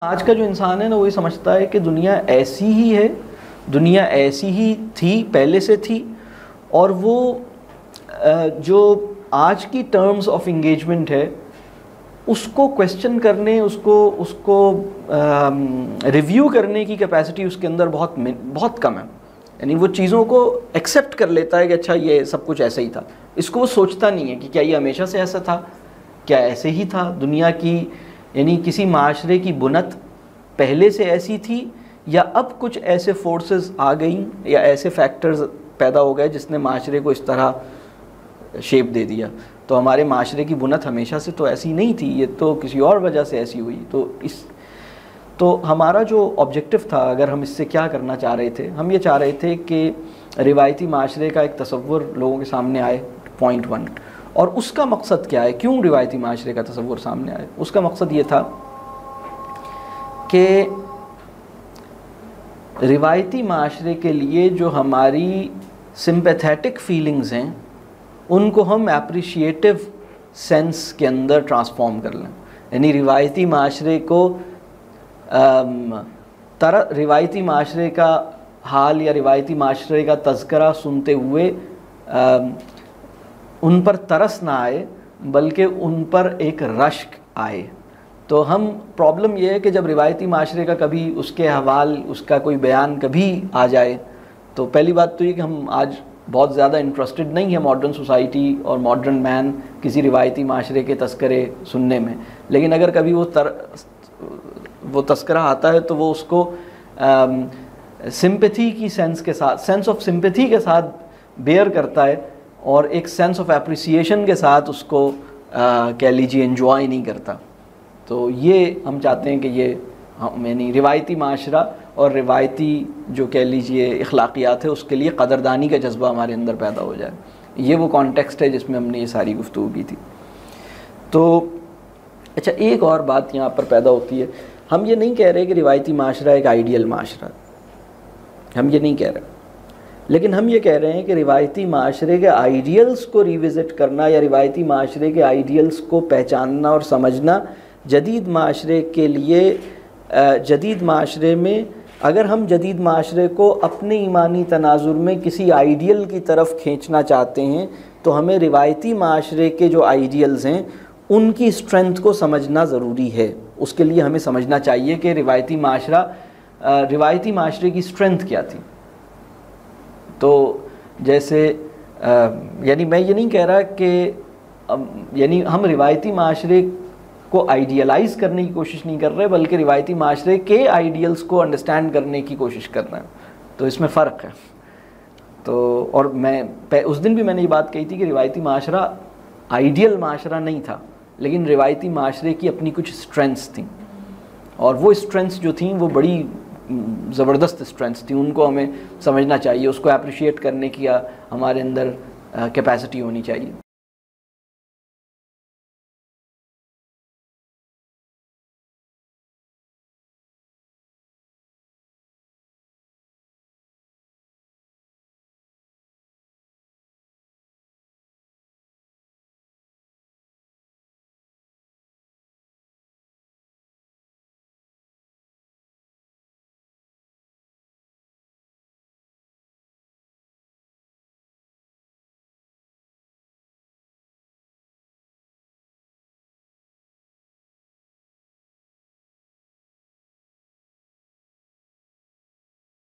آج کا جو انسان ہے نا وہ یہ سمجھتا ہے کہ دنیا ایسی ہی ہے، دنیا ایسی ہی تھی، پہلے سے تھی، اور وہ جو آج کی ٹرمز آف انگیجمنٹ ہے اس کو کویسچن کرنے، اس کو ریویو کرنے کی کیپیسٹی اس کے اندر بہت کم ہے. یعنی وہ چیزوں کو ایکسیپٹ کر لیتا ہے کہ اچھا یہ سب کچھ ایسے ہی تھا. اس کو وہ سوچتا نہیں ہے کہ کیا یہ ہمیشہ سے ایسا تھا، کیا ایسے ہی تھا دنیا کی، یعنی کسی معاشرے کی بنت پہلے سے ایسی تھی یا اب کچھ ایسے فورسز آ گئیں یا ایسے فیکٹرز پیدا ہو گئے جس نے معاشرے کو اس طرح شیپ دے دیا. تو ہمارے معاشرے کی بنت ہمیشہ سے تو ایسی نہیں تھی، یہ تو کسی اور وجہ سے ایسی ہوئی. تو ہمارا جو آبجیکٹو تھا، اگر ہم اس سے کیا کرنا چاہ رہے تھے، ہم یہ چاہ رہے تھے کہ روایتی معاشرے کا ایک تصور لوگوں کے سامنے آئے، پوائنٹ 1. اور اس کا مقصد کیا ہے، کیوں روایتی معاشرے کا تصور سامنے آئے؟ اس کا مقصد یہ تھا کہ روایتی معاشرے کے لیے جو ہماری سمپیتھیٹک فیلنگز ہیں ان کو ہم اپریشیٹو سینس کے اندر ٹرانسفارم کر لیں. یعنی روایتی معاشرے کو روایتی معاشرے کا حال یا روایتی معاشرے کا تذکرہ سنتے ہوئے ان پر ترس نہ آئے بلکہ ان پر ایک رشک آئے. تو ہم پرابلم یہ ہے کہ جب روایتی معاشرے کا کبھی اس کے حوال، اس کا کوئی بیان کبھی آ جائے، تو پہلی بات تو یہ کہ ہم آج بہت زیادہ انٹرسٹڈ نہیں ہے ماڈرن سوسائٹی اور ماڈرن مین کسی روایتی معاشرے کے تذکرے سننے میں. لیکن اگر کبھی وہ تذکرہ آتا ہے تو وہ اس کو سمپیتھی کی سینس کے ساتھ، سینس آف سمپیتھی کے ساتھ بیئر کرتا ہے، اور ایک سینس آف اپریسیشن کے ساتھ اس کو کہہ لیجیے انجوائے نہیں کرتا. تو یہ ہم چاہتے ہیں کہ یہ یعنی روایتی معاشرہ اور روایتی جو کہہ لیجیے اخلاقیات ہے اس کے لیے قدردانی کا جذبہ ہمارے اندر پیدا ہو جائے. یہ وہ کانٹیکسٹ ہے جس میں ہم نے یہ ساری گفتگو کی تھی. تو اچھا، ایک اور بات یہاں پر پیدا ہوتی ہے. ہم یہ نہیں کہہ رہے کہ روایتی معاشرہ ایک آئیڈیل معاشرہ، ہم یہ نہیں کہہ رہے، لیکن ہم یہ کہہ رہے ہیں کہ روایتی معاشرے کے آئیڈیلز کو ریوزٹ کرنا یا روایتی معاشرے کے آئیڈیلز کو پہچاننا اور سمجھنا جدید معاشرے کے لیے، جدید معاشرے میں اگر ہم جدید معاشرے کو اپنے ایمانی تناظر میں کسی آئیڈیل کی طرف کھینچنا چاہتے ہیں تو ہمیں روایتی معاشرے کے جو آئیڈیلز ہیں ان کی اسٹرینتھ کو سمجھنا ضروری ہے. اس کے لیے ہمیں سمجھنا چاہیے کہ روایتی معاشرے کی اسٹرینتھ کیا تھی. تو جیسے یعنی میں یہ نہیں کہہ رہا کہ یعنی ہم روایتی معاشرے کو آئیڈیلائز کرنے کی کوشش نہیں کر رہے بلکہ روایتی معاشرے کے آئیڈیلز کو انڈرسٹینڈ کرنے کی کوشش کر رہے ہیں. تو اس میں فرق ہے. تو اور میں اس دن بھی میں نے یہ بات کہی تھی کہ روایتی معاشرہ آئیڈیل معاشرہ نہیں تھا، لیکن روایتی معاشرے کی اپنی کچھ اسٹرینتھس تھیں، اور وہ اسٹرینتھس جو تھیں وہ بڑی زبردست اسٹرینتھس تھیں. ان کو ہمیں سمجھنا چاہیے، اس کو اپریشیٹ کرنے کی ہمارے اندر کیپیسٹی ہونی چاہیے.